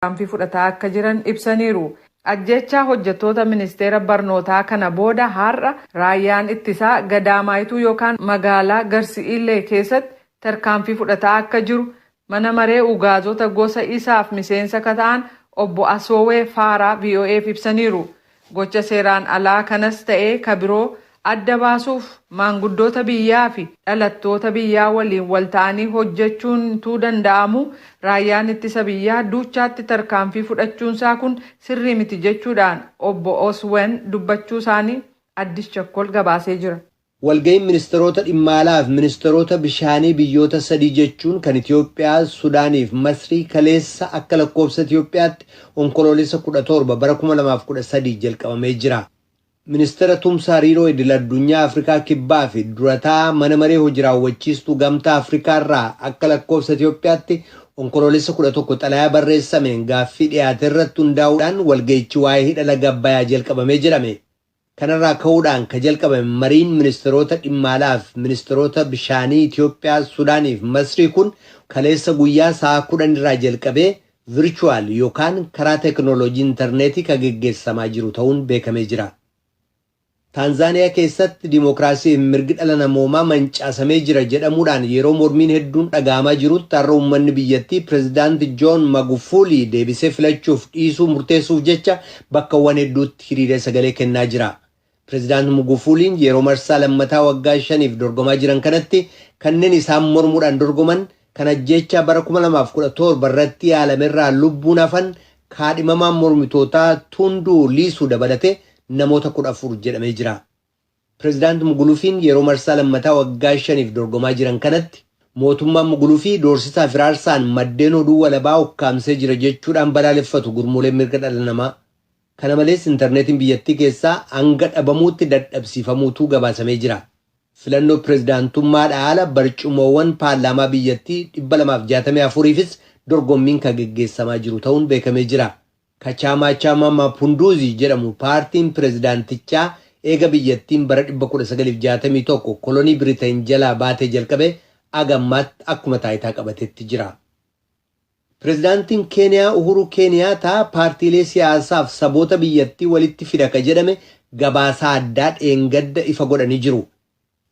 tarkaanfii fudhataa akka jiran ibsaniiru. Ajjechaa hojjettoota ministeera barnootaa kana booda har'a raayyaan ittisaa Gadaamaytuu yookaan magaalaa Garsiillee keessatti tarkaanfii fudhataa akka jiru mana maree ugaazota gosa isaaf miseensa kata'an obbo Asoowee Faaraa VOA'f ibsaniiru. Gocha seeraan alaa kanas ta'ee kabiroo adda baasuuf maanguddoota biyyaa fi dhalattoota biyyaa waliin wal ta'anii hojjechuun tuu danda'amu raayyaan ittisa biyyaa duuchaatti tarkaanfii fudhachuunsaa kun sirrii miti jechuudhaan obbo Oswen dubbachuu isaanii Addis Chakkol gabaasee jira. Walga'iin ministeerota dhimma alaa fi ministeerota bishaanii biyyoota sadii jechuun kan Itoophiyaa, Sudaanii fi Masrii kaleessa akka lakkoofsa Itoophiyaatti onkoloolessa 17 bara 2013 jalqabamee jira. Ministeera tumsa hariiroo idil addunyaa Afrikaa kibbaa fi durataa mana maree hojii raawwachiistuu gamtaa Afrikaa irraa akka lakkoofsa Itoophiyaatti onkoloolessa 11 xalayaa barreessameen gaaffii dhiyaate irratti hundaa'uudhaan walga'ichi waa'ee hidha laga Abbayyaa jalqabamee jedhame. Kanarraa ka'uudhaan ka jalqabame mariin ministeerota dhimma alaa fi ministeerota bishaanii Itoophiyaa, Sudaanii fi Masrii kun kaleessa guyyaa sa'a 10 irraa jalqabee virchuwal yookaan karaa teekinooloojii intarneetii kan geggeessamaa jiru ta'uun beekamee jira. Taanzaaniyaa keessatti dimookiraasii fi mirgi dhala namoomaa mancaasamee jira jedhamuudhaan yeroo mormiin hedduun dhaga'amaa jirutti har'a uummanni biyyattii pireezidaanti Joon Magufuli deebisee filachuuf dhiisuu murteessuuf jecha bakkawwan hedduutti hiriiree sagalee kennaa jira. Pireezidaanti Magufuliin yeroo marsaa lammataa waggaa 5f dorgomaa jiran kanatti kanneen isaan mormuudhaan dorgoman kan ajjechaa bara 2017 irratti yaalamerraa lubbuun hafan kaadhimamaan mormitootaa Tunduu Liisuu dabalatee namoota 14 jedhamee jira. Pireezidaanti Mugulufiin yeroo marsaa lammataa waggaa 5f dorgomaa jiran kanatti mootummaan Mugulufii doorsisaa firaarsaan maddeen oduu walabaa ukkaamsee jira jechuudhaan balaaleffatu gurmuuleen mirga dhala namaa. Kana malees intarneetiin biyyattii keessaa hanga dhabamuutti dadhabsiifamuutu gabaasamee jira. Filannoo pireezidaantummaadhaan ala barcumoowwan paarlaamaa biyyattii 264fis dorgommiin kan geggeessamaa jiru ta'uun beekamee jira. Kachama Mapunduzi jedhamu paartiin pireezidaantichaa eega biyyattiin bara 1961 kolonii Biriteen jalaa baatee jalqabee agammaatti akkuma taayitaa qabatetti jira. Pireezidaantiin Keeniyaa Uhuru Keeniyaataa paartiilee siyaasaaf saboota biyyattii walitti fida jedhame gabaasaa addaa dheengadda ifa godhanii jiru.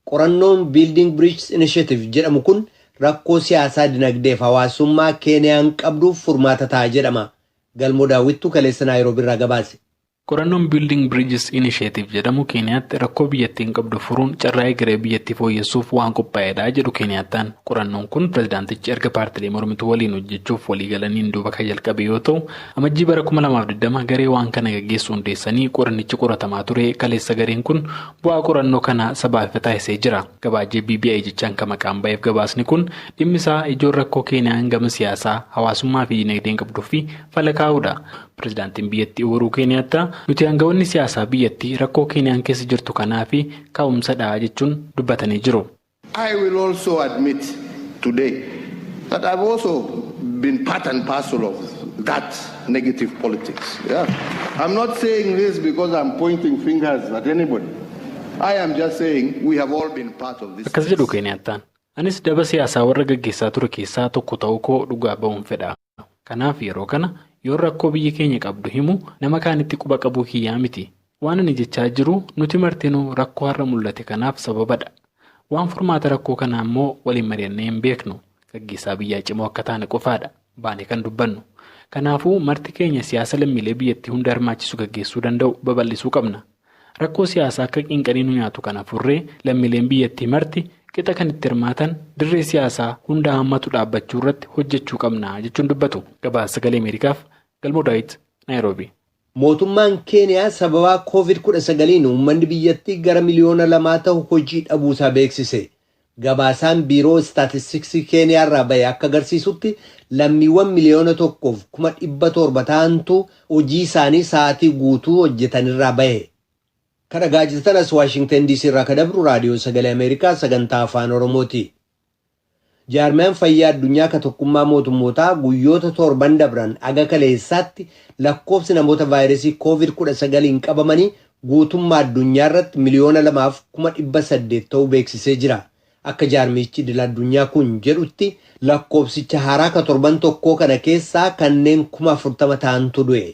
Qorannoon Building Bridges Initiative jedhamu kun rakkoo siyaasaa dinagdeef hawaasummaa Keeniyaan qabduuf furmaata ta'a jedhama. Galmoo daawwittuu kaleessa Naayiroobii irraa gabaase. Qorannoon Building Bridges Initiative jedhamu Keeniyaatti rakkoo biyyattiin qabdu furuun carraa egeree biyyattii fooyyessuuf waan qophaa'edha jedhu Keeniyattaan. Qorannoon kun pireezidaantichi erga paartilee mormituu waliin hojjechuuf walii galaniin duuba kan jalqabe yoo ta'u, amajjii bara 2020 garee waan kana gaggeessuu hundeessanii qorannichi qoratamaa ture. Kaleessa gareen kun bu'aa qorannoo kana sabaaf taasisee jira. Gabaajee BBI jechaan kan maqaan ba'eef gabaasni kun dhimmi isaa ijoon rakkoo Keeniyaan gama siyaasaa, hawaasummaa fi dinagdeen qabduu fi fala kaa'udha. Pireezidaantiin biyyattii Uhuru Keeniyattaa nuti aangawoonni siyaasaa biyyattii rakkoo Keeniyaan keessa jirtu kanaa fi ka'umsadha jechuun dubbatanii jiru. I will also admit today that I've also been part and parcel of that negative politics. Yeah. I'm not saying this because I'm pointing fingers at anybody. I am just saying we have all been part of this. Akkas jedhu Keeniyattaan. Anis daba siyaasaa warra gaggeessaa ture keessaa tokko ta'uu koo dhugaa ba'uun fedha. Kanaaf yeroo kana yoo rakkoo biyyi keenya qabdu himu nama kaanitti quba qabuu kiyyaa miti. Waan ani jechaa jiru nuti martinuu rakkoo har'a mul'ate kanaaf sababadha. Waan furmaata rakkoo kanaa immoo waliin mari'annee hin beeknu. Gaggeessaa biyyaa cimoo akka taane qofaadha. Baanee kan dubbannu. Kanaafuu marti keenya siyaasa lammiilee biyyattii hunda hirmaachisu gaggeessuu danda'u babal'isuu qabna. Rakkoo siyaasaa akka qinqanii nu nyaatu kana furree lammiileen biyyattii marti qixa kan itti hirmaatan dirree siyaasaa hunda hammatu dhaabbachuu irratti hojjechuu qabna jechuun dubbatu. Gabaasa Sagalee Ameerikaaf Galmoo Daawit, Naayiroobii. Mootummaan Keeniyaa sababaa COVID-19 uummanni biyyattii gara miliyoona 2 ta'u hojii dhabuusaa beeksise. Gabaasaan biiroo Staatistiksii Keeniyaa irraa bahe akka agarsiisutti lammiiwwan miliyoona 1,700 ta'antu hojii isaanii sa'aatii guutuu hojjetan irraa bahe. Kana gaajitanas Waashingtan DC irraa kadabru raadiyoo Sagalee Ameerikaa sagantaa afaan Oromooti. Jaarmiyaan fayyaa addunyaa ka tokkummaa mootummootaa guyyoota 7 dabran aga kaleessaatti lakkoofsi namoota vaayirasii COVID-19 qabamanii guutummaa addunyaa irratti miliyoona 2,800 ta'uu beeksisee jira. Akka jaarmichi idil addunyaa kun jedhutti lakkoofsicha haaraa ka torban tokkoo kana keessaa kanneen 40,000 ta'antu du'e.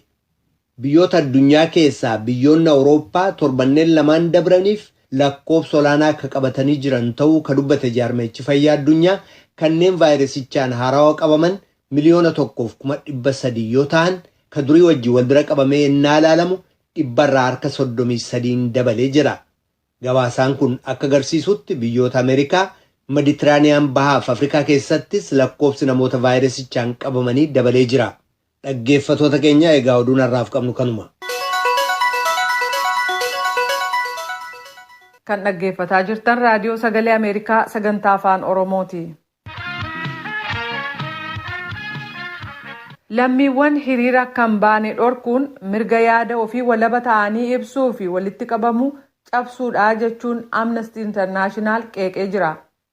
Biyyoota addunyaa keessaa biyyoonni Awurooppaa torbanneen lamaan dabraniif lakkoofsa olaanaa akka qabatanii jiran ta'uu ka dubbate jaarmichi fayyaa addunyaa kanneen vaayirasichaan haarawaa qabaman 1,300,000 yoo ta'an ka durii wajjin wal bira qabamee innaa ilaalamu 33% dabalee jira. Gabaasaan kun akka agarsiisutti biyyoota Ameerikaa, Meditiraaniyaan bahaaf Afrikaa keessattis lakkoofsi namoota vaayirasichaan qabamanii dabalee jira. Dhaggeeffatoota keenya egaa oduun har'aaf qabnu kanuma. Kan dhaggeeffataa jirtan raadiyoo sagalee Ameerikaa sagantaa afaan Oromooti. Lammiiwwan hiriira kan baane dhorkuun mirga yaada ofii walaba ta'anii ibsuu fi walitti qabamuu cabsuudha jechuun Amnesty International qeeqee jira.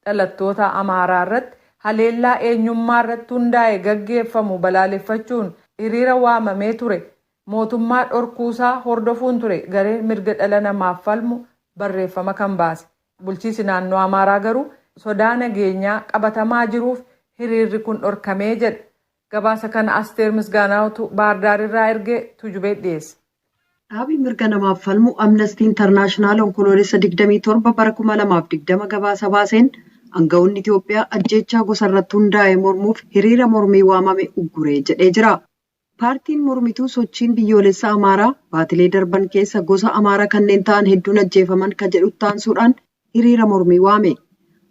Dhalattoota Amaaraa irratti haleellaa eenyummaa irratti hundaa'e gaggeeffamu balaaleffachuun hiriira waamamee ture. Mootummaa dhorkuusaa hordofuun ture gareen mirga dhala namaaf falmu barreeffama kan baase. Bulchiinsi naannoo Amaaraa garuu sodaa nageenyaa qabatamaa jiruuf hiriirri kun dhorkamee jedha. Gabaasa kana Asteer Misgaanaawtu Baardaar irraa ergee tujubee dhiyeesse. Dhaabii mirga namaaf falmu Amnesty International onkoloolessa 27 bara 2020 gabaasa baaseen aanga'oonni Itoophiyaa ajjeechaa gosa irratti hundaa'e mormuuf hiriira mormii waamame ugguree jedhee jira. Paartiin mormituu sochiin biyyoolessa Amaaraa baatilee darban keessa gosa Amaaraa kanneen ta'an hedduun ajjeefaman kan jedhu taansuudhaan hiriira mormii waame.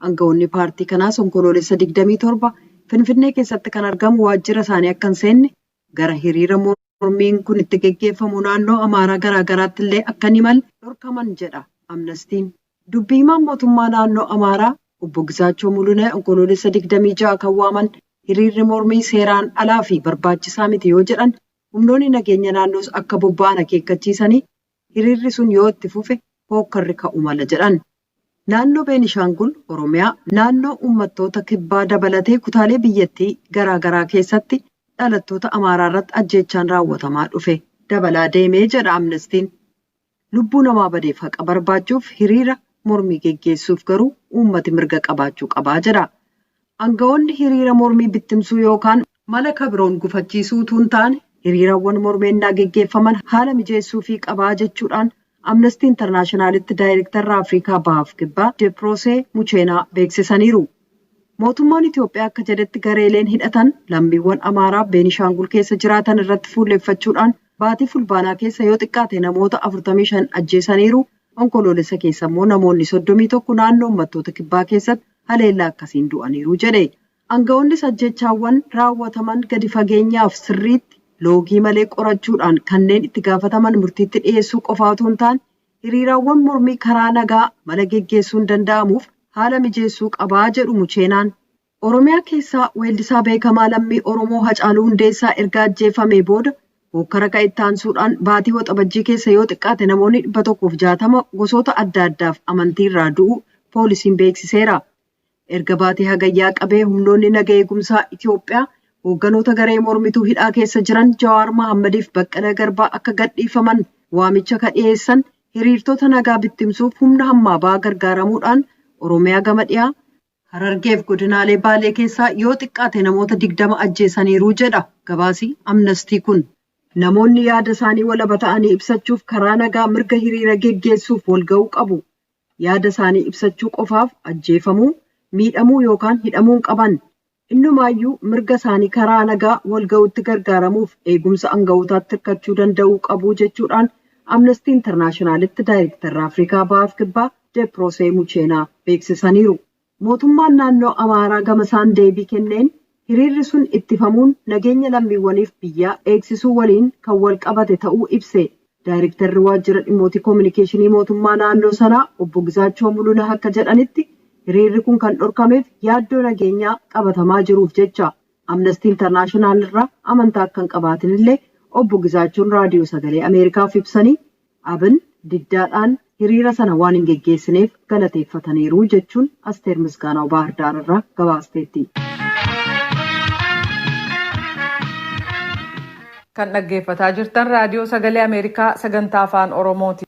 Aanga'oonni paartii kanaas onkoloolessa 27 Finfinnee keessatti kan argamu waajjira isaanii akka hin seenne gara hiriira mormiin kun itti geggeeffamu naannoo Amaaraa garaagaraatti illee akka hin imalle dhorkaman jedha Amnestiin. Dubbii himaan mootummaa naannoo Amaaraa obbo Gisaachoo Mulunee onkoloolessa 26 kan waaman hiriirri mormii seeraan alaa fi barbaachisaa miti yoo jedhan humnoonni nageenya naannoos akka bobba'an akeekkachiisanii hiriirri sun yoo itti fufe hookkarri ka'u mala jedhan. Naannoo Beenishaangul Oromiyaa naannoo uummattoota kibbaa dabalatee kutaalee biyyattii garaagaraa keessatti dhalattoota Amaaraa irratti ajjeechaan raawwatamaa dhufe dabalaa deemee jedha Amnestiin. Lubbuu namaa badeef haqa barbaachuuf hiriira mormii geggeessuuf garuu uummati mirga qabaachuu qabaa jedha. Aanga'oonni hiriira mormii bittimsuu yookaan mala kabiroon gufachiisuu utuu hin taane hiriirawwan mormeennaa geggeeffaman haala mijeessuufii qabaa jechuudhaan Amnesty Internationalitti Daayirektarra Afrikaa Bahaaf Kibbaa Deeproosee Mucheenaa beeksisaniiru. Mootummaan Itoophiyaa akka jedhetti gareeleen hidhatan lammiiwwan Amaaraa Beenishaangul keessa jiraatan irratti fuulleeffachuudhaan baatii fulbaanaa keessa yoo xiqqaate namoota 45 ajjeesaniiru. Onkoloolessa keessa immoo namoonni 31 naannoo uummattoota kibbaa keessatti haleellaa akkasiin du'aniiru jedhe. Aanga'oonnis ajjeechaawwan raawwataman gadi fageenyaaf sirriitti loogii malee qorachuudhaan kanneen itti gaafataman murtiitti dhiyeessuu qofaa otoo hin taane hiriiraawwan mormii karaa nagaa mala geggeessuun danda'amuuf haala mijeessuu qabaa jedhu Mucheenaan. Oromiyaa keessaa weellisaa beekamaa lammii Oromoo Hacaaluu Hundeessaa erga ajjeefamee booda hokkara ka'e taansuudhaan baatii waxabajjii keessa yoo xiqqaate namoonni 160 gosoota adda addaaf amantii irraa du'u poolisiin beeksiseera. Erga baatii hagayyaa qabee humnoonni naga eegumsaa Itoophiyaa hoogganoota garee mormituu hidhaa keessa jiran Jawaar Mahaammadiif Baqqalaa Garbaa akka gadhiifaman waamicha ka dhiyeessan hiriirtota nagaa bittimsuuf humna hammaa ba'aa gargaaramuudhaan Oromiyaa gama dhiyaa Harargeef godinaalee Baalee keessaa yoo xiqqaate namoota 20 ajjeesaniiru jedha gabaasi Amnestii kun. Namoonni yaada isaanii walaba ta'anii ibsachuuf karaa nagaa mirga hiriira geggeessuuf walga'uu qabu. Yaada isaanii ibsachuu qofaaf ajjeefamuu, miidhamuu yookaan hidhamuun qaban. Innumaayyuu mirga isaanii karaa nagaa walga'uutti gargaaramuuf eegumsa aanga'ootaatti hirkachuu danda'uu qabu jechuudhaan Amnesty Internationalitti Daayirektarra Afrikaa Bahaaf Kibbaa Deeproosee Mucheenaa beeksisaniiru. Mootummaan naannoo Amaaraa gama isaan deebii kenneen hiriirri sun ittifamuun nageenya lammiiwwaniif biyyaa eegsisuu waliin kan wal qabate ta'uu ibse. Daayirektarri waajjira dhimmoota koominikeeshinii mootummaa naannoo sanaa obbo Gisaachoo Mulunee akka jedhanitti hiriirri kun kan dhorkameef yaaddoo nageenyaa qabatamaa jiruuf jecha. Amnesty International irraa amantaa akka hin qabaatin illee obbo Gisaachoon raadiyoo sagalee Ameerikaaf ibsanii abin diddaadhaan hiriira sana waan hin geggeessineef galateeffataniiru jechuun Asteer Misgaanaa Baardaar irraa gabaasteetti. Kan dhaggeeffataa jirtan raadiyoo sagalee Ameerikaa sagantaa afaan Oromooti.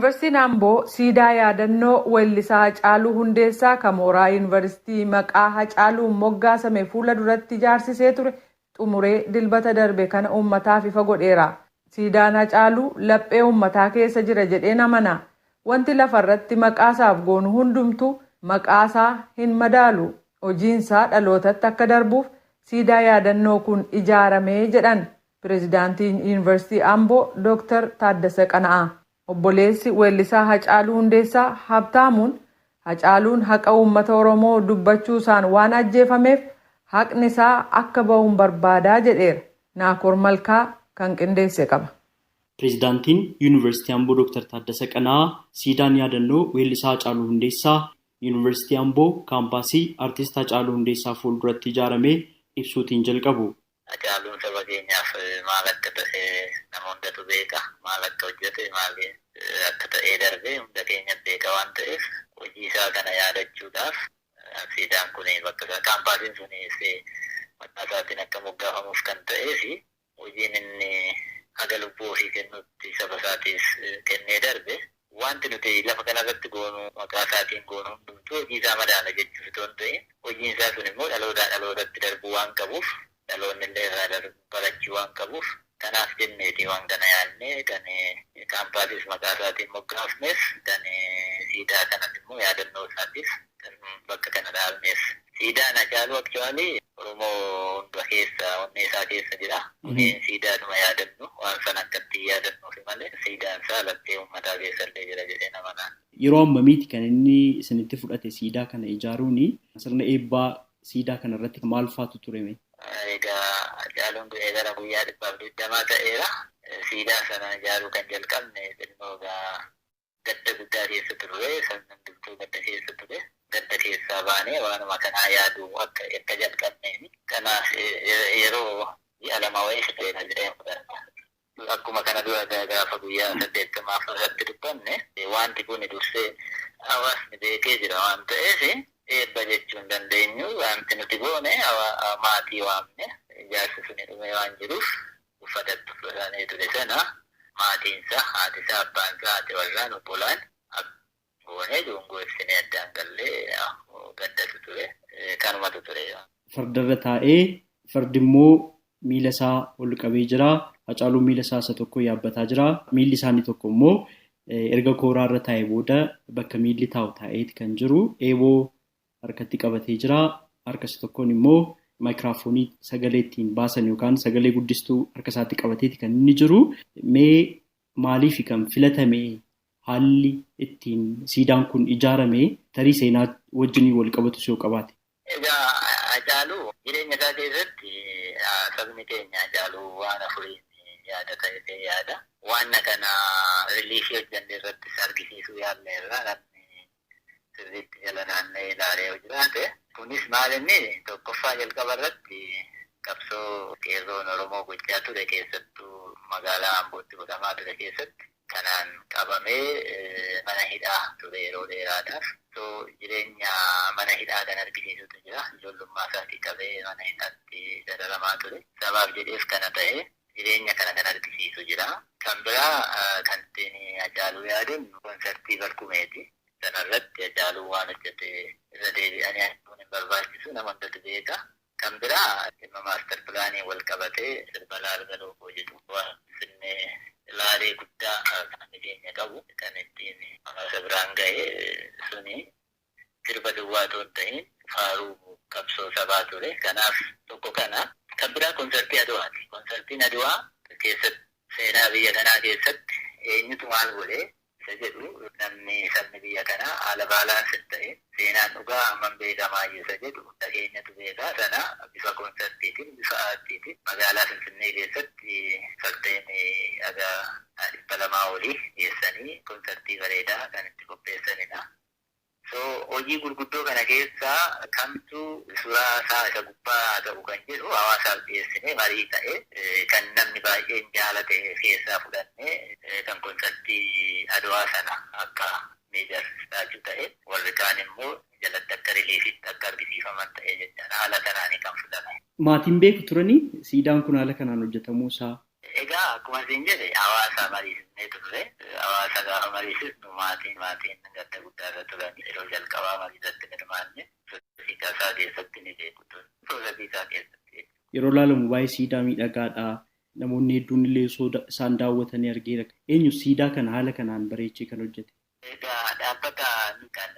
Yuunivarsiitiin Amboo siidaa yaadannoo weellisaa Hacaaluu Hundeessaa kan mooraa yuunivarsiitii maqaa Hacaaluun moggaasame fuula duratti ijaarsisee ture xumuree dilbata darbe kana uummataaf ifa godheera. Siidaan Hacaaluu laphee uummataa keessa jira jedhee amana. Wanti lafarratti maqaasaaf goonu hundumtuu maqaasaa hin madaalu. Hojiinsaa dhalootatti akka darbuuf siidaa yaadannoo kun ijaaramee jedhan pireezidaantiin yuunivarsiitii Amboo Dr. Taaddasee Qana'aa. Obboleessi weellisaa Hacaaluu Hundeessaa Habtaamuun Hacaaluun haqa uummata Oromoo dubbachuusaan waan ajjeefameef haqni isaa akka bahuun barbaadaa jedheera. Naakoor Malkaa kan qindeesse qaba. Pireezidaantiin Yuunivarsiitii Amboo Dr. Taaddasee Qana'aa siidaan yaadannoo weellisaa Hacaaluu Hundeessaa Yuunivarsiitii Amboo kaampaasii Artiist Hacaaluu Hundeessaa fuulduratti ijaaramee ibsuutiin jalqabu. Hacaaluun saba keenyaaf maal akka ta'e nama hundatu beeka. Maal akka hojjete maal akka ta'ee darbee hunda keenya beeka waan ta'eef hojii isaa kana yaadachuudhaaf siidaan kun bakka kaampaasiin sun maqaa isaatiin akka moggaafamuuf kan ta'ee fi hojiin inni haga lubbuu ofii kennutti saba isaatiif kennee darbe wanti nuti lafa kanarratti goonu maqaa isaatiin goonu hundumtuu hojii isaa madaala jechuuf itoo hin ta'in hojiin isaa sun immoo dhalootaa dhalootatti darbuu waan qabuuf dhaloonni illee irraa barachuu waan qabuuf kanaaf jenneeti waan kana yaadnee kan kaampaasiis maqaa isaatiin moggaafnes kan siidaa kanas immoo yaadannoo isaatiif kan bakka kana dhaabneef. Siidaan Hacaaluu aktuwaalii Oromoo hunda keessa onnee isaa keessa jira. Siidaadhuma yaadannu waan san akkatti yaadannuuf malee siidaan isaa laphee uummataa keessa illee jira jedhee nama naan. Yeroo ammamiiti kan inni isinitti fudhate siidaa kana ijaaruuni sirna eebbaa siidaa kana irratti maal faatu ture? Egaa Hacaaluun du'ee gara guyyaa 220 ta'eera. Siidaa sana ijaaruu kan jalqabne xinnoo gadda guddaa keessa ture. Sannan dubtuu gadda keessa ture. Gadda keessaa baanee waanuma kanaa yaaduu akka jalqabneeni. Kanaaf yeroo ji'a 2 wayii fixeera jedhee fudhata. Akkuma kana dura gaafa guyyaa 80 irratti dubbanne wanti kun dursee hawaasni beekee jira waan ta'eef eebba jechuun dandeenyu wanti nuti goone maatii waamne ijaarsi suni dhume waan jiruuf uffatatti fudhatanii ture sana maatiinsa haatisaa abbaansaa haati warraan obbolaan goone dungoo ibsinee addaan gallee gaddatu ture kanumatu ture. Fardarra taa'ee fardi immoo miila isaa ol qabee jira. Hacaaluun miila isaa isa tokko yaabbataa jira. Miilli isaanii tokko immoo erga kooraarra taa'ee booda bakka miilli taa'u taa'eeti kan jiru. Eeboo harkatti qabatee jira. Harka isa tokkoon immoo maayikiraafoonii sagalee ittiin baasan yookaan sagalee guddistuu harka isaatti qabateeti kan inni jiru. Mee maaliif kan filatame haalli ittiin siidaan kun ijaarame tarii seenaa wajjin wal qabatus yoo qabaate? Egaa Hacaaluu jireenya isaa keessatti sabni keenya Hacaaluu waan afuriin yaada ta'ee yaada. Waan kana riiliifii hojjannee irrattis argisiisuu yaadne irraa namni sirriitti jala naanna'ee ilaalee yoo jiraate. Kunis maal inni tokkoffaa jalqaba irratti qabsoo qeerroon Oromoo gochaa ture keessattuu magaalaa Ambootti godhamaa ture keessatti kanaan qabamee mana hidhaa ture yeroo dheeraadhaaf. Jireenya mana hidhaa kan argisiisutu jira. Ijoollummaa isaatii qabee mana hidhaatti dararamaa ture. Sabaaf jedheef kana ta'e jireenya kana kan argisiisu jira. Kan biraa kan ittiin Hacaaluu yaadannu konsartii Barkumeeti. Sanarratti Hacaaluu waan hojjete irra deebi'anii arguun hin barbaachisu nama hundatu beeka. Kan biraa dhimma maastar pilaanii wal qabatee sirba laalgaloo jedhu waan finnee ilaalee guddaa kan nageenya qabu kan ittiin hawaasa biraan ga'e suni sirba duwwaa otoo hin ta'in faaruu qabsoo sabaa ture. Kanaaf tokko kana. Kan biraa konsartii Aduwaati. Konsartiin Aduwaa keessatti seenaa biyya kanaa keessatti eenyutu maal godhee isa jedhu namni sabni biyya kanaa haala baalaansin ta'e seenaan dhugaa amman beekamaa isa jedhu dhageenyatu beekaa sana bifa konsartiitiin bifa aartiitiin magaalaa Finfinnee keessatti fardeen dhagaa 200 olii geessanii konsartii bareedaa kan itti qopheessanidha. Hojii gurguddoo kana keessaa kamtu suuraa isaa isa gubbaa ta'u kan jedhu hawaasaaf dhiyeessinee marii ta'e kan namni baay'een jaalate keessaa fudhannee kan konsartii Adwaa sana akka miidhagsiisaachuu ta'e warri kaan immoo jalatti akka riiliifitti akka argisiifaman ta'e jechuudha. Haala kanaanii kan fudhame. Maatiin beeku turanii siidaan kun haala kanaan hojjetamuu isaa? Egaa akkuma isin jedhe hawaasa mariisisnee turre. Hawaasa gaafa mariisisnu maatiin gadda guddaarra turan. Yeroo jalqabaa mariisatti hirmaanne siidaa isaa keessatti ni beeku ture. Piroosesii isaa keessatti. Yeroo ilaalamu baay'ee siidaa miidhagaadha. Namoonni hedduun illee isaan daawwatanii argeera. Eenyu siidaa kana haala kanaan bareechee kan hojjete? Egaa dhaabbata kan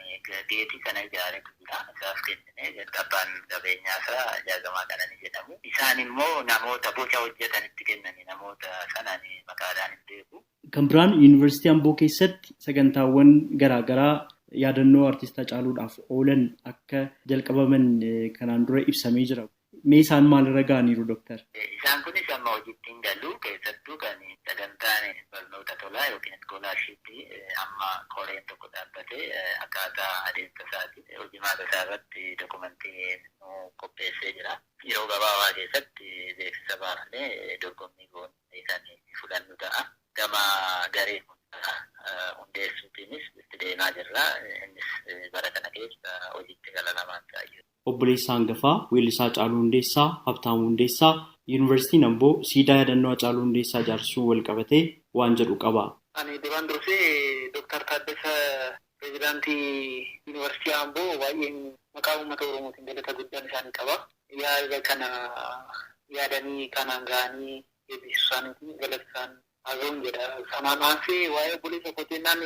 geetii kana ijaaretu jira. Isaaf kennine qabbaan qabeenyaa isaa jaagamaa kana ni jedhamu. Isaan immoo namoota boca hojjetanitti kennani. Namoota sanaan maqaadhaan hin beeku. Kan biraan Yuunivarsiitii Amboo keessatti sagantaawwan garaagaraa yaadannoo artist Hacaaluudhaaf oolan akka jalqabaman kanaan dura ibsamee jira. Mee isaan maalirra ga'aniiru Dooktar? Isaan kunis amma hojiitti hin galu keessattuu kan sagantaan barnoota tolaa yookiin iskoolaarshiippii amma koreen tokko dhaabbatee akkaataa adeemsa isaati. Hojimaata isaa irratti dokumentii qopheessee jira. Yeroo gabaabaa keessatti beeksisa baafnee dorgommii goonee kan fudhannu ta'a. Gama garee hundeessuutiinis itti deemaa jirra. Innis bara kana keessa hojiitti gala lamaan ta'aa jira. Obboleessaa hangafaa weellisaa Hacaaluu Hundeessaa, Habtaamuu Hundeessaa, Yuunivarsiitiin Amboo siidaa yaadannoo Hacaaluu Hundeessaa ijaarsuu wal qabatee waan jedhu qaba. Ani duraan dursee Dooktar Taaddasaa Pireezidaantii Yuunivarsiitii Amboo baay'een maqaa uummata Oromootiin galata guddaan isaanii qaba. Yaada kana yaadanii kanaan ga'anii eebbisuu isaaniitiin galata isaan haasa'uun jedha. Sanaan aansee waa'ee obboleessa kootinnaan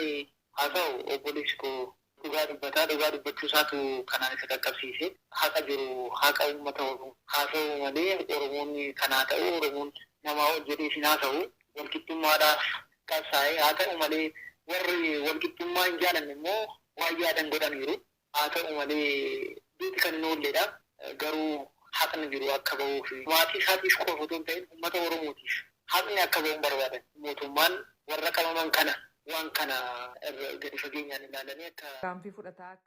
haasa'u obboleessi koo dhugaa dubbachuu isaatu kanaan isa qaqqabsiise. Haqa jiru haqa uummata Oromoo haasa'u malee Oromoonni kanaa ta'u Oromoon namaa ol jedhee isin haasa'u walqixxummaadhaaf qabsaa'ee haa ta'u malee warri walqixxummaa hin jaalanne immoo waan yaadan godhaniiru. Haa ta'u malee duuti kan hin oolledha. Garuu haqni jiru akka bahuuf maatii isaatiif qofa otoo hin ta'in uummata Oromootiif haqni akka bahuun barbaadan mootummaan warra qabaman kana waan kana gadi fageenyaan ilaalanii akka